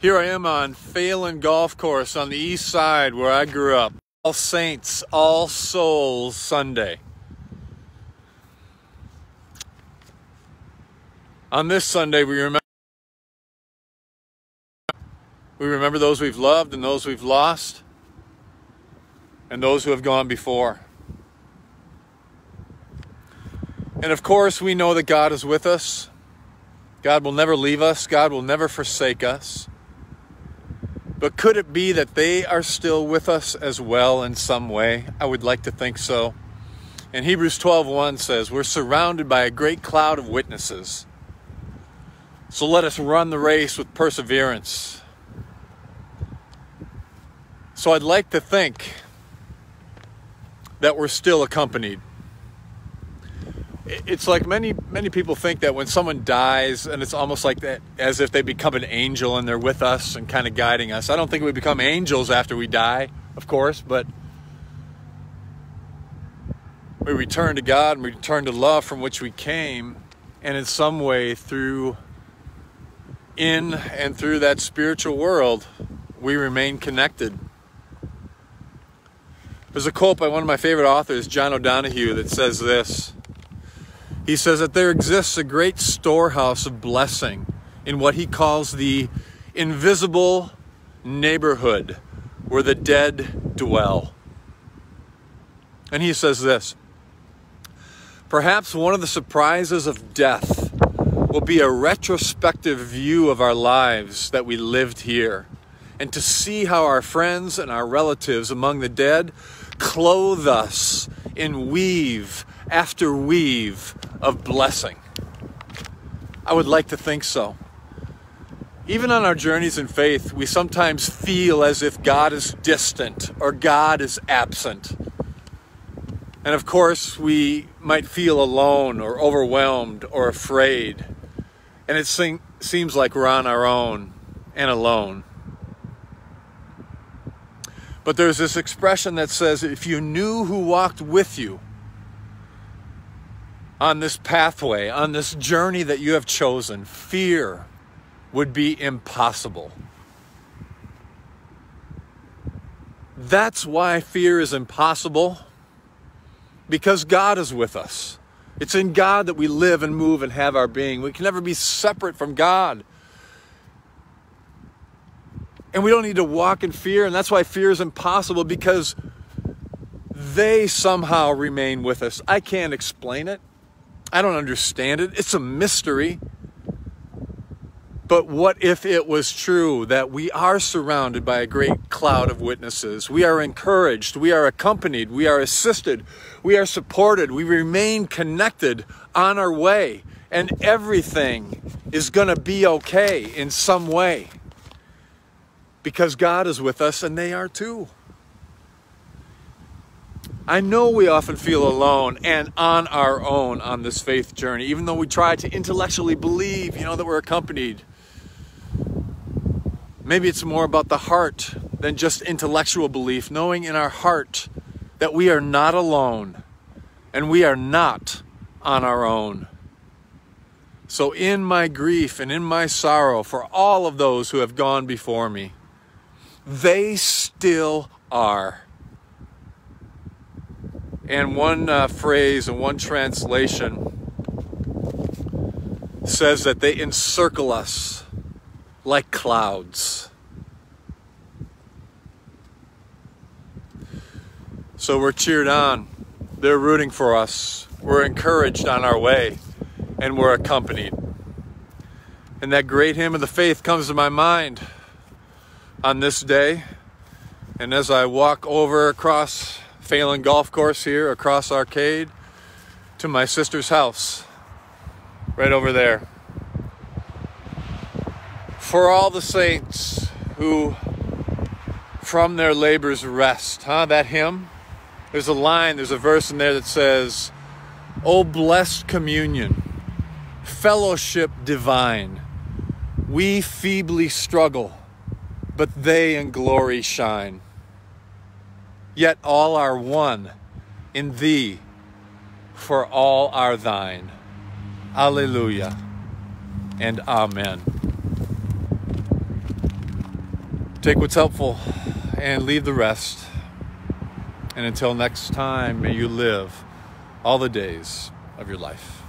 Here I am on Phelan Golf Course on the east side where I grew up. All Saints, All Souls Sunday. On this Sunday, we remember those we've loved and those we've lost and those who have gone before. And of course, we know that God is with us. God will never leave us. God will never forsake us. But could it be that they are still with us as well in some way? I would like to think so. And Hebrews 12:1 says, we're surrounded by a great cloud of witnesses. So let us run the race with perseverance. So I'd like to think that we're still accompanied. It's like many people think that when someone dies, and it's almost like that, as if they become an angel and they're with us and kind of guiding us. I don't think we become angels after we die, of course, but we return to God and we return to love from which we came, and in some way through that spiritual world, we remain connected. There's a quote by one of my favorite authors, John O'Donohue, that says this. He says that there exists a great storehouse of blessing in what he calls the invisible neighborhood where the dead dwell. And he says this, perhaps one of the surprises of death will be a retrospective view of our lives that we lived here, and to see how our friends and our relatives among the dead clothe us in weave after weave of blessing. I would like to think so. Even on our journeys in faith, we sometimes feel as if God is distant or God is absent. And of course, we might feel alone or overwhelmed or afraid. And it seems like we're on our own and alone. But there's this expression that says, if you knew who walked with you on this pathway, on this journey that you have chosen, fear would be impossible. That's why fear is impossible, because God is with us. It's in God that we live and move and have our being. We can never be separate from God. And we don't need to walk in fear, and that's why fear is impossible, because they somehow remain with us. I can't explain it. I don't understand it. It's a mystery. But what if it was true that we are surrounded by a great cloud of witnesses? We are encouraged. We are accompanied. We are assisted. We are supported. We remain connected on our way. And everything is going to be okay in some way. Because God is with us and they are too. I know we often feel alone and on our own on this faith journey, even though we try to intellectually believe, that we're accompanied. Maybe it's more about the heart than just intellectual belief, knowing in our heart that we are not alone and we are not on our own. So in my grief and in my sorrow for all of those who have gone before me, they still are. And one phrase and one translation says that they encircle us like clouds. So we're cheered on. They're rooting for us. We're encouraged on our way, and we're accompanied. And that great hymn of the faith comes to my mind on this day. And as I walk over across Phelan Golf Course here, across Arcade, to my sister's house, right over there. For all the saints who from their labors rest. That hymn? There's a verse in there that says, "O blessed communion, fellowship divine, we feebly struggle, but they in glory shine. Yet all are one in thee, for all are thine. Alleluia and amen." Take what's helpful and leave the rest. And until next time, may you live all the days of your life.